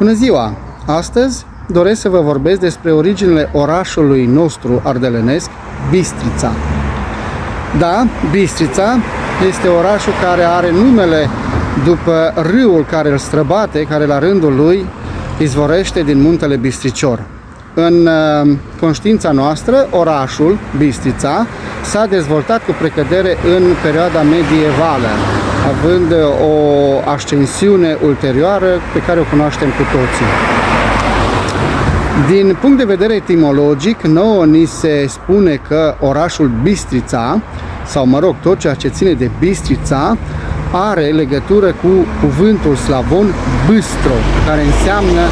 Bună ziua! Astăzi doresc să vă vorbesc despre originile orașului nostru ardelenesc, Bistrița. Da, Bistrița este orașul care are numele după râul care îl străbate, care la rândul lui izvorește din muntele Bistricior. În conștiința noastră, orașul Bistrița s-a dezvoltat cu precădere în perioada medievală, având o ascensiune ulterioară pe care o cunoaștem cu toții. Din punct de vedere etimologic, nouă ni se spune că orașul Bistrița, sau mă rog, tot ceea ce ține de Bistrița, are legătură cu cuvântul slavon bistro, care înseamnă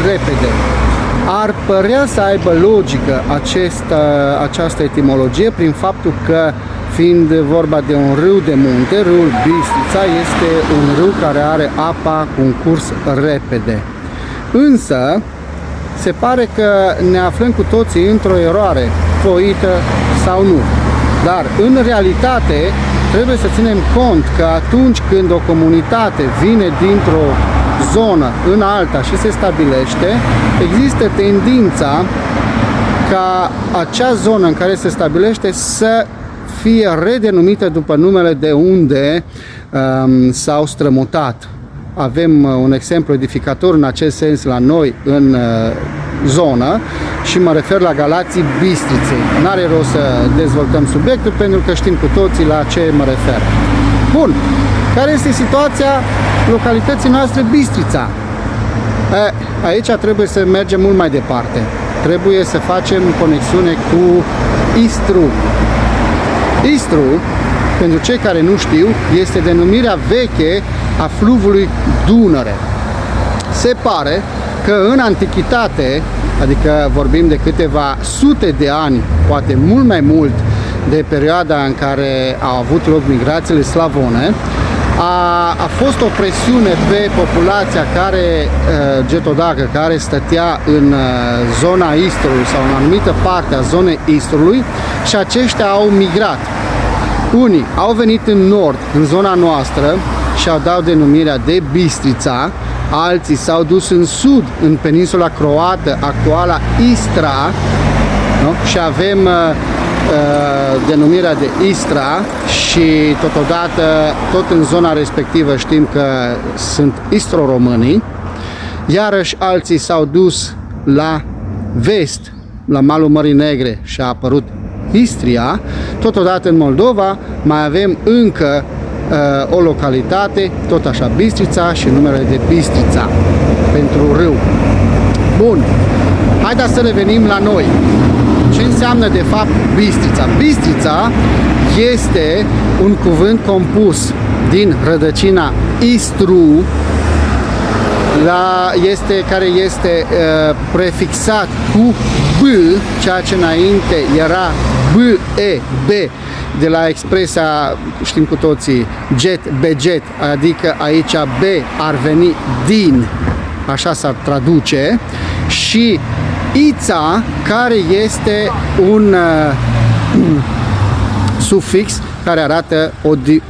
repede. Ar părea să aibă logică această etimologie prin faptul că, fiind vorba de un râu de munte, râul Bistrița este un râu care are apa cu un curs repede. Însă, se pare că ne aflăm cu toții într-o eroare, voită sau nu. Dar, în realitate, trebuie să ținem cont că atunci când o comunitate vine dintr-o zonă în alta și se stabilește, există tendința ca acea zonă în care se stabilește să fie redenumită după numele de unde s-au strămutat. Avem un exemplu edificator în acest sens la noi în zonă și mă refer la Galații Bistriței. N-are rost să dezvoltăm subiectul pentru că știm cu toții la ce mă refer. Bun, care este situația localității noastre Bistrița? Aici trebuie să mergem mult mai departe. Trebuie să facem conexiune cu Istru. Istru, pentru cei care nu știu, este denumirea veche a fluviului Dunăre. Se pare că în antichitate, adică vorbim de câteva sute de ani, poate mult mai mult de perioada în care au avut loc migrațiile slavone, a fost o presiune pe populația care, getodacă, care stătea în zona Istrului sau în anumită parte a zonei Istrului, și aceștia au migrat. Unii au venit în nord, în zona noastră, și au dat denumirea de Bistrița, alții s-au dus în sud, în peninsula croată, actuala Istra, nu? Și avem denumirea de Istra și totodată, tot în zona respectivă știm că sunt istro-românii, iarăși alții s-au dus la vest, la malul Mării Negre și a apărut Istria. Totodată în Moldova mai avem încă o localitate, tot așa Bistrița, și numele de Bistrița pentru râu. Bun, haideți să revenim la noi. Ce înseamnă de fapt Bistrița? Bistrița este un cuvânt compus din rădăcina Istru, care este prefixat cu B, ceea ce înainte era B, de la expresia, știm cu toții, jet, beget, adică aici B ar veni din, așa s-ar traduce, și Ița, care este un sufix care arată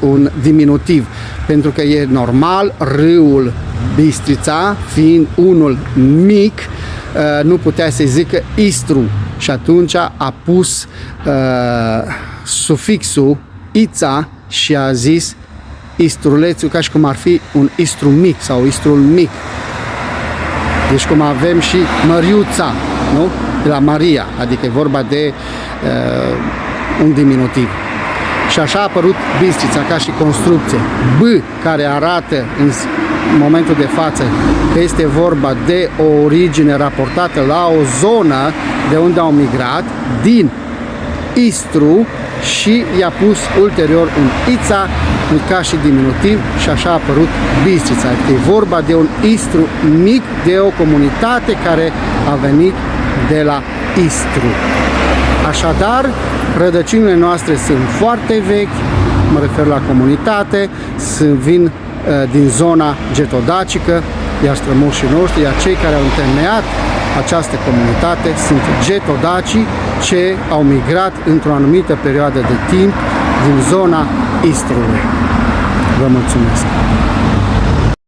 un diminutiv, pentru că e normal, râul Bistrița, fiind unul mic, nu putea să zică Istru și atunci a pus sufixul Ița și a zis Istrulețul, ca și cum ar fi un Istru mic sau Istrul mic. Deci cum avem și Măriuța, nu? De la Maria, adică e vorba de un diminutiv. Și așa a apărut Bistrița ca și construcție. B, care arată în momentul de față că este vorba de o origine raportată la o zonă de unde au migrat, din Istru, și i-a pus ulterior un Ița ca și diminutiv și așa a apărut Bistrița. E vorba de un Istru mic, de o comunitate care a venit de la Istru. Așadar, rădăcinile noastre sunt foarte vechi, mă refer la comunitate, vin din zona getodacică, iar strămoșii noștri, iar cei care au întemeiat această comunitate sunt getodacii, ce au migrat într-o anumită perioadă de timp din zona Istrului. Vă mulțumesc!